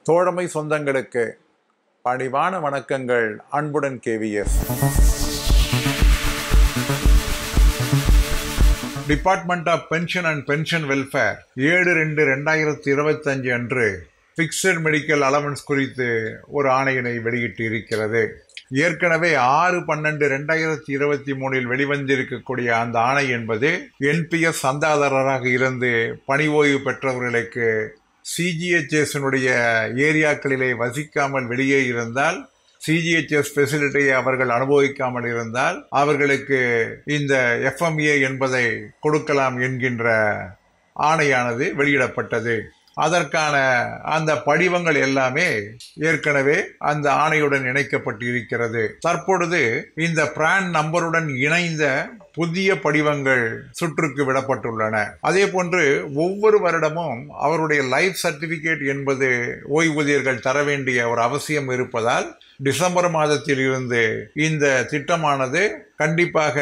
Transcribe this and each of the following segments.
தோழமை சொந்தங்களுக்கு பணிவான வணக்கங்கள். அன்புடன் KVS. Department of pension and pension welfare 7/2/2025 அன்று ஃபிக்ஸட் மெடிக்கல் அலவன்ஸ் குறித்து ஒரு ஆணையினை வெளியிட்டு இருக்கிறது. ஏற்கனவே 6/12/2023 வெளிவந்திருக்கக்கூடிய அந்த ஆணை என்பது என்பிஎஸ் சந்தாதாரராக இருந்து பணி ஓய்வு பெற்றவர்களுக்கு சிஜிஹெச்எஸ்னுடைய ஏரியாக்களிலே வசிக்காமல் வெளியே இருந்தால், சிஜிஹெச்எஸ் ஃபெசிலிட்டியை அவர்கள் அனுபவிக்காமல் இருந்தால் அவர்களுக்கு இந்த எஃப்எம்ஏ என்பதை கொடுக்கலாம் என்கின்ற ஆணையானது வெளியிடப்பட்டது. அதற்கான அந்த படிவங்கள் எல்லாமே ஏற்கனவே அந்த ஆணையுடன் இணைக்கப்பட்டு இருக்கிறது. தற்பொழுது இந்த பிரான் நம்பருடன் இணைந்த புதிய படிவங்கள் சுற்றுக்கு விடப்பட்டுள்ளன. அதே போன்று ஒவ்வொரு வருடமும் அவருடைய லைஃப் சர்டிபிகேட் என்பது ஓய்வூதியர்கள் தர வேண்டிய ஒரு அவசியம் இருப்பதால் டிசம்பர் மாதத்தில் இருந்து இந்த திட்டமானது கண்டிப்பாக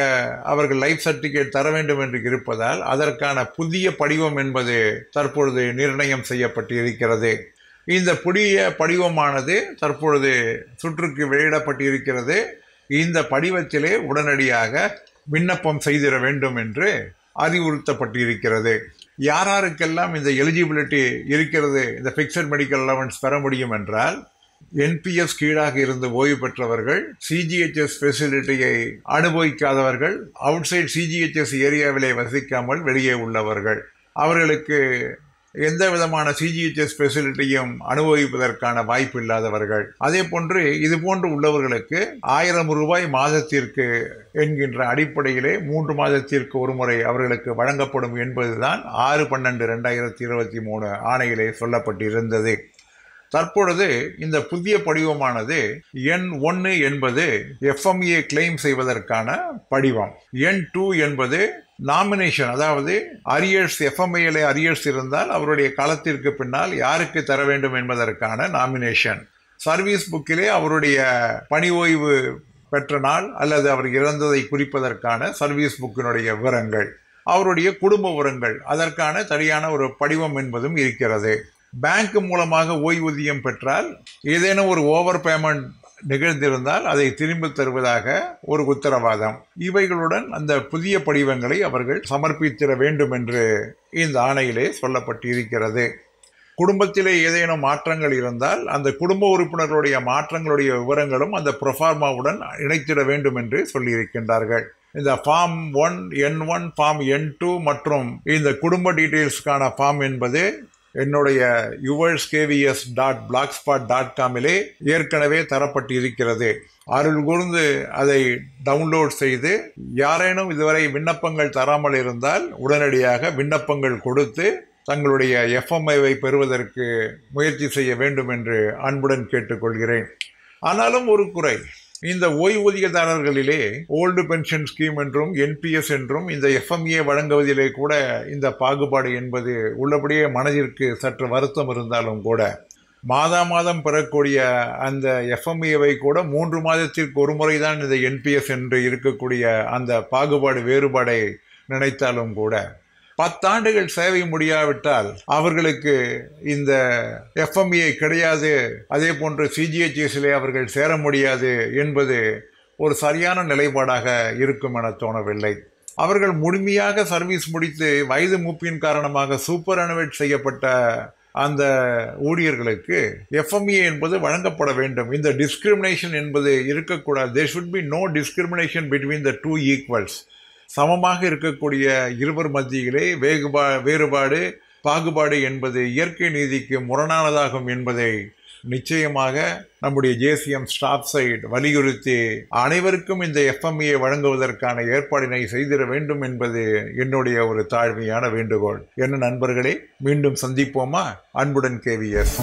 அவர்கள் லைஃப் சர்டிபிகேட் தர வேண்டும் என்று இருப்பதால் அதற்கான புதிய படிவம் என்பது தற்பொழுது நிர்ணயம் செய்யப்பட்டு இருக்கிறது. இந்த புதிய படிவமானது தற்பொழுது சுற்றுக்கு வெளியிடப்பட்டு இருக்கிறது. இந்த படிவத்திலே உடனடியாக விண்ணப்பம் செய்திட வேண்டும் என்று அறிவுறுத்தப்பட்டு இருக்கிறது. யாருக்கெல்லாம் இந்த எலிஜிபிலிட்டி இருக்கிறது, இந்த ஃபிக்ஸட் மெடிக்கல் அலவன்ஸ் பெற முடியும் என்றால், என்பிஎஸ் கீழாக இருந்து ஓய்வு பெற்றவர்கள், சிஜிஹெச்எஸ் ஃபெசிலிட்டியை அனுபவிக்காதவர்கள், அவுட் சைட் சிஜிஹெச்எஸ் ஏரியாவிலே வசிக்காமல் வெளியே உள்ளவர்கள், அவர்களுக்கு எந்த விதமான சிஜிஹெச்எஸ் ஃபெசிலிட்டியும் அனுபவிப்பதற்கான வாய்ப்பு இல்லாதவர்கள், அதே போன்று இது போன்று உள்ளவர்களுக்கு 1000 ரூபாய் மாதத்திற்கு என்கின்ற அடிப்படையிலே 3 மாதத்திற்கு ஒரு முறை அவர்களுக்கு வழங்கப்படும் என்பதுதான் 6/12/2023 ஆணையிலே சொல்லப்பட்டிருந்தது. தற்பொழுது இந்த புதிய படிவமானது N1 என்பது எஃப்எம்ஏ கிளைம் செய்வதற்கான படிவம், N2 என்பது நாமினேஷன், அதாவது அரியர்ஸ், எஃப்எம்ஏல அரியர்ஸ் இருந்தால் அவருடைய காலத்திற்கு பின்னால் யாருக்கு தர வேண்டும் என்பதற்கான நாமினேஷன், சர்வீஸ் புக்கிலே அவருடைய பணி ஓய்வு பெற்ற நாள் அல்லது அவர் இறந்ததை குறிப்பதற்கான சர்வீஸ் புக்கினுடைய விவரங்கள், அவருடைய குடும்ப விவரங்கள், அதற்கான சரியான ஒரு படிவம் என்பதும் இருக்கிறது. பேங்க் மூலமாக ஓய்வூதியம் பெற்றால் ஏதேனும் ஒரு ஓவர் பேமெண்ட் நிகழ்ந்திருந்தால் அதை திரும்பி தருவதாக ஒரு உத்தரவாதம், இவைகளுடன் அந்த புதிய படிவங்களை அவர்கள் சமர்ப்பித்திட வேண்டும் என்று இந்த ஆணையிலே சொல்லப்பட்டு இருக்கிறது. குடும்பத்திலே ஏதேனும் மாற்றங்கள் இருந்தால் அந்த குடும்ப உறுப்பினர்களுடைய மாற்றங்களுடைய விவரங்களும் அந்த ப்ரொஃபார்மாவுடன் இணைத்திட வேண்டும் என்று சொல்லியிருக்கின்றார்கள். இந்த ஃபார்ம் 1, N1, ஃபார்ம் N2 மற்றும் இந்த குடும்ப டீட்டெயில்ஸ்க்கான ஃபார்ம் என்பது என்னுடைய yourskvs.blogspot.comலே ஏற்கனவே தரப்பட்டு இருக்கிறது. அருள் கூர்ந்து அதை டவுன்லோட் செய்து யாரேனும் இதுவரை விண்ணப்பங்கள் தராமல் இருந்தால் உடனடியாக விண்ணப்பங்கள் கொடுத்து தங்களுடைய எஃப்எம்ஐவை பெறுவதற்கு முயற்சி செய்ய வேண்டும் என்று அன்புடன் கேட்டுக்கொள்கிறேன். ஆனாலும் ஒரு குறை, இந்த ஓய்வூதியதாரர்களிலே ஓல்டு பென்ஷன் ஸ்கீம் என்றும் என்பிஎஸ் என்றும் இந்த எஃப்எம்ஏ வழங்குவதிலே கூட இந்த பாகுபாடு என்பது உள்ளபடியே மனதிற்கு சற்று வருத்தம் இருந்தாலும் கூட மாதம் பெறக்கூடிய அந்த எஃப்எம்ஏவை கூட 3 மாதத்திற்கு ஒரு முறை தான் இந்த என்பிஎஸ் என்று இருக்கக்கூடிய அந்த பாகுபாடு வேறுபாடை நினைத்தாலும் கூட 10 ஆண்டுகள் சேவை முடியாவிட்டால் அவர்களுக்கு இந்த எஃப்எம்ஏ கிடையாது, அதே போன்று சிஜிஹெச்எஸ்லே அவர்கள் சேர முடியாது என்பது ஒரு சரியான நிலைப்பாடாக இருக்கும் என தோணவில்லை. அவர்கள் முழுமையாக சர்வீஸ் முடித்து வயது மூப்பின் காரணமாக சூப்பர் அனுவேட் செய்யப்பட்ட அந்த ஊழியர்களுக்கு எஃப்எம்ஏ என்பது வழங்கப்பட வேண்டும். இந்த டிஸ்கிரிமினேஷன் என்பது இருக்கக்கூடாது. there should be no discrimination between the two equals. சமமாக இருக்கக்கூடிய இருவர் மத்தியிலே வேறுபாடு, பாகுபாடு என்பது இயற்கை நீதிக்கு முரணானதாகும் என்பதை நிச்சயமாக நம்முடைய ஜேசிஎம் ஸ்டாஃப் சைட் வலியுறுத்தி அனைவருக்கும் இந்த எஃப்எம்ஏ வழங்குவதற்கான ஏற்பாடினை செய்திட வேண்டும் என்பது என்னுடைய ஒரு தாழ்மையான வேண்டுகோள். என்ன நண்பர்களே, மீண்டும் சந்திப்போமா? அன்புடன் கேவிஎஸ்.